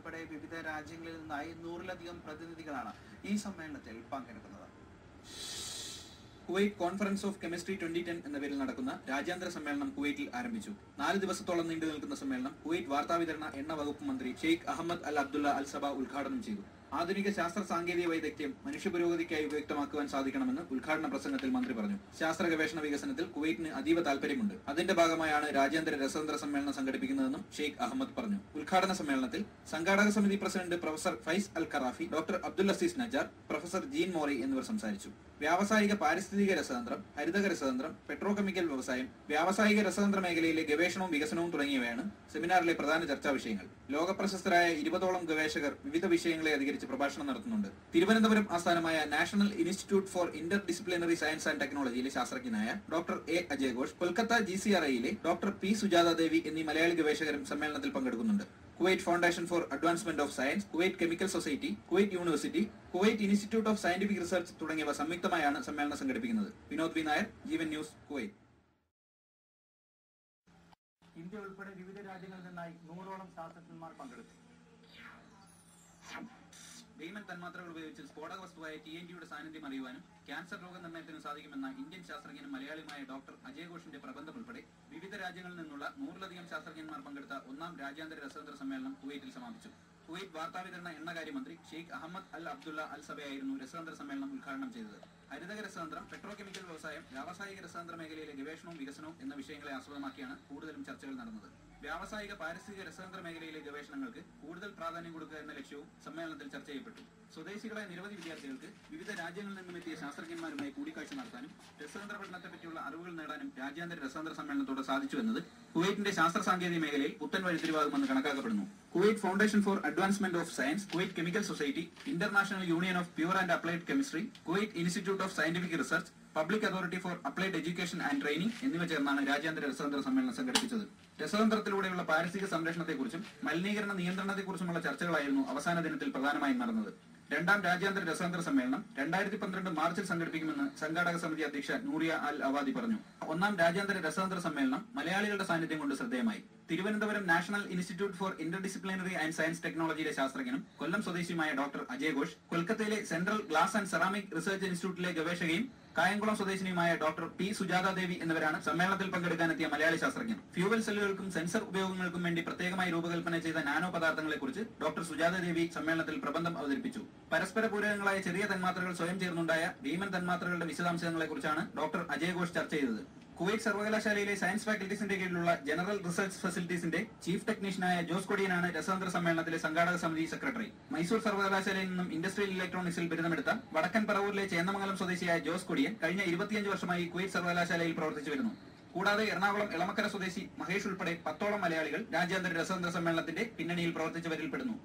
ഉൾപ്പെടെ വിവിധ രാജ്യങ്ങളിൽ നിന്നായി 100-ലധികം പ്രതിനിധികളാണ് ഈ സമ്മേളനത്തിൽ പങ്കെടുക്കുന്നത്. കുവൈറ്റ് കോൺഫറൻസ് ഓഫ് കെമിസ്ട്രി 2010 എന്ന പേരിൽ നടക്കുന്ന രാജ്യാന്തര സമ്മേളനം കുവൈറ്റിൽ ആരംഭിച്ചു. 4 ദിവസത്തോളം നീണ്ടു നിൽക്കുന്ന സമ്മേളനം കുവൈറ്റ് വാർത്താവിതരണ എണ്ണ വകുപ്പ് മന്ത്രി ഷെയ്ഖ് അഹമ്മദ് അൽ അബ്ദുള്ള അൽ സബ ഉദ്ഘാടനം ചെയ്തു. ആധുനിക ശാസ്ത്ര സാങ്കേതിക വൈദഗ്ധ്യം മനുഷ്യ പുരോഗതിക്കായി ഉപയുക്തമാക്കുവാൻ സാധിക്കണമെന്ന് ഉദ്ഘാടന പ്രസംഗത്തിൽ മന്ത്രി പറഞ്ഞു. ശാസ്ത്ര ഗവേഷണ വികസനത്തിൽ കുവൈറ്റിന് അതീവ താൽപര്യമുണ്ട്. അതിന്റെ ഭാഗമായാണ് രാജ്യാന്തര രസതന്ത്ര സമ്മേളനം സംഘടിപ്പിക്കുന്നതെന്നും ഷെയ്ഖ് അഹമ്മദ് പറഞ്ഞു. ഉദ്ഘാടന സമ്മേളനത്തിൽ സംഘാടക സമിതി president professor Faiz Al Kharafi, doctor Abdul Aziz Najar, professor Jean Mori എന്നിവർ സംസാരിച്ചു. വ്യാവസായിക പാരിസ്ഥിതിക രസതന്ത്രം, ഹരിതക രസതന്ത്രം, പെട്രോ കെമിക്കൽ വ്യവസായം, വ്യാവസായിക രസതന്ത്ര മേഖലയിലെ ഗവേഷണവും വികസനവും തുടങ്ങിയവയാണ് സെമിനാറിലെ പ്രധാന ചർച്ചാ വിഷയങ്ങൾ. ലോകപ്രശസ്തരായ 20ഓളം ഗവേഷകർ വിവിധ വിഷയങ്ങളെ അധികരിച്ച് പ്രഭാഷണം നടത്തുന്നുണ്ട്. തിരുവനന്തപുരം ആസ്ഥാനമായ national institute for interdisciplinary science and ടെക്നോളജിയിലെ ശാസ്ത്രജ്ഞനായ ഡോക്ടർ എ അജയ് ഘോഷ്, കൊൽക്കത്ത GCRIയിലെ ഡോക്ടർ പി സുജാത ദേവി എന്നീ മലയാളി ഗവേഷകരും സമ്മേളനത്തിൽ പങ്കെടുക്കുന്നുണ്ട്. Kuwait foundation for advancement of science, Kuwait chemical society, Kuwait university, Kuwait institute of scientific research തുടങ്ങിയവ സംയുക്തമായാണ് സമ്മേളനം സംഘടിപ്പിക്കുന്നത്. Vinod V Nair, Jeevan news, Kuwait. India ഉൾപ്പെടെ വിവിധ രാജ്യങ്ങളിൽ നിന്നായി 100ഓളം ശാസ്ത്രജ്ഞന്മാർ പങ്കെടുത്തു. ഭീമൻ തന്മാത്രകൾ ഉപയോഗിച്ച് സ്ഫോടക വസ്തുവായ TNTയുടെ സാന്നിധ്യം അറിയുവാനും ക്യാൻസർ രോഗനിർണയത്തിനും സാധിക്കുമെന്ന ഇന്ത്യൻ ശാസ്ത്രജ്ഞനും മലയാളിയുമായ ഡോക്ടർ അജയ് ഘോഷിന്റെ പ്രബന്ധം ഉൾപ്പെടെ വിവിധ രാജ്യങ്ങളിൽ നിന്നുള്ള 100-ലധികം ശാസ്ത്രജ്ഞന്മാർ പങ്കെടുത്ത 1ാം രാജ്യാന്തര രസതന്ത്ര സമ്മേളനം കുവൈറ്റിൽ സമാപിച്ചു. കുവൈറ്റ് വാർത്താവിതരണ എണ്ണകാര്യമന്ത്രി ഷെയ്ഖ് അഹമ്മദ് അൽ അബ്ദുള്ള അൽ സബയായിരുന്നു രസതന്ത്ര സമ്മേളനം ഉദ്ഘാടനം ചെയ്തത്. ഹരിതക രസതന്ത്രം, പെട്രോ കെമിക്കൽ വ്യവസായം, വ്യാവസായിക രസതന്ത്ര മേഖലയിലെ ഗവേഷണവും വികസനവും എന്ന വിഷയങ്ങളെ ആസ്പദമാക്കിയാണ് കൂടുതലും ചർച്ചകൾ നടന്നത്. വ്യാവസായിക പാരിസ്ഥിതിക രസതന്ത്ര മേഖലയിലെ ഗവേഷണങ്ങൾക്ക് കൂടുതൽ പ്രാധാന്യം കൊടുക്കുക എന്ന ലക്ഷ്യവും സമ്മേളനത്തിൽ ചർച്ച ചെയ്യപ്പെട്ടു. സ്വദേശികളായ നിരവധി വിദ്യാർത്ഥികൾക്ക് വിവിധ രാജ്യങ്ങളിൽ നിന്നും എത്തിയ ശാസ്ത്രജ്ഞന്മാരുമായി കൂടിക്കാഴ്ച നടത്താനും രസതന്ത്ര പഠനത്തെപ്പറ്റിയുള്ള അറിവുകൾ നേടാനും രാജ്യാന്തര രസതന്ത്ര സമ്മേളനത്തോടെ സാധിച്ചു എന്നത് കുവൈറ്റിന്റെ ശാസ്ത്ര സാങ്കേതിക മേഖലയിൽ പുത്തൻ വഴിത്തിരിവാകുമെന്ന് കണക്കാക്കപ്പെടുന്നു. Kuwait foundation for advancement of science, Kuwait chemical society, international union of pure and applied chemistry, Kuwait institute of scientific research, public authority four applied education and training എന്നിവ ചേർന്നാണ് രാജ്യാന്തര രസതന്ത്ര സമ്മേളനം സംഘടിപ്പിച്ചത്. രസതന്ത്രത്തിലൂടെയുള്ള പാരിസ്ഥിതിക സംരക്ഷണത്തെക്കുറിച്ചും മലിനീകരണ നിയന്ത്രണത്തെക്കുറിച്ചുമുള്ള ചർച്ചകളായിരുന്നു അവസാന ദിനത്തിൽ പ്രധാനമായും നടന്നത്. 2ാം രാജ്യാന്തര രസതന്ത്ര സമ്മേളനം 2012 മാർച്ചിൽ സംഘടിപ്പിക്കുമെന്ന് സംഘാടക സമിതി അധ്യക്ഷ നൂറിയ അൽ അവാദി പറഞ്ഞു. 1ാം രാജ്യാന്തര രസതന്ത്ര സമ്മേളനം മലയാളികളുടെ സാന്നിധ്യം കൊണ്ട് ശ്രദ്ധേയമായി. Thiruvananthapuram national institute for interdisciplinary and science ടെക്നോളജിയിലെ ശാസ്ത്രജ്ഞനും കൊല്ലം സ്വദേശിയുമായ ഡോക്ടർ അജയ് ഘോഷ്, കൊൽക്കത്തയിലെ central glass and ceramic research ഇൻസ്റ്റിറ്റ്യൂട്ടിലെ ഗവേഷകയും കായംകുളം സ്വദേശിനിയുമായ ഡോക്ടർ പി സുജാത ദേവി എന്നിവരാണ് സമ്മേളനത്തിൽ പങ്കെടുക്കാനെത്തിയ മലയാളി ശാസ്ത്രജ്ഞർ. ഫ്യൂവൽ സെല്ലുകൾക്കും സെൻസർ ഉപയോഗങ്ങൾക്കും വേണ്ടി പ്രത്യേകമായി രൂപകൽപ്പന ചെയ്ത നാനോ പദാർത്ഥങ്ങളെക്കുറിച്ച് ഡോക്ടർ സുജാത ദേവി സമ്മേളനത്തിൽ പ്രബന്ധം അവതരിപ്പിച്ചു. പരസ്പര പൂരകങ്ങളായ ചെറിയ തന്മാത്രകൾ സ്വയം ചേർന്നുണ്ടായ ഭീമൻ തന്മാത്രകളുടെ വിശദാംശങ്ങളെക്കുറിച്ചാണ് ഡോക്ടർ അജയ് ഘോഷ് ചർച്ച ചെയ്തത്. കുവൈറ്റ് സർവകലാശാലയിലെ സയൻസ് ഫാക്കൽറ്റീസിന്റെ കീഴിലുള്ള ജനറൽ റിസർച്ച് ഫെസിലിറ്റീസിന്റെ ചീഫ് ടെക്നീഷ്യനായ ജോസ് കൊടിയനാണ് രസതന്ത്ര സമ്മേളനത്തിലെ സംഘാടക സമിതി സെക്രട്ടറി. മൈസൂർ സർവകലാശാലയിൽ നിന്നും ഇൻഡസ്ട്രിയൽ ഇലക്ട്രോണിക്സിൽ ബിരുദമെടുത്ത വടക്കൻ പറവൂരിലെ ചേന്നമംഗലം സ്വദേശിയായ ജോസ് കൊടിയൻ കഴിഞ്ഞ 25 വർഷമായി കുവൈറ്റ് സർവകലാശാലയിൽ പ്രവർത്തിച്ചു വരുന്നു. കൂടാതെ എറണാകുളം എളമക്കര സ്വദേശി മഹേഷ് ഉൾപ്പെടെ 10ഓളം മലയാളികൾ രാജ്യാന്തര രസതന്ത്ര സമ്മേളനത്തിന്റെ പിന്നണിയിൽ പ്രവർത്തിച്ചവരിൽ പെടുന്നു.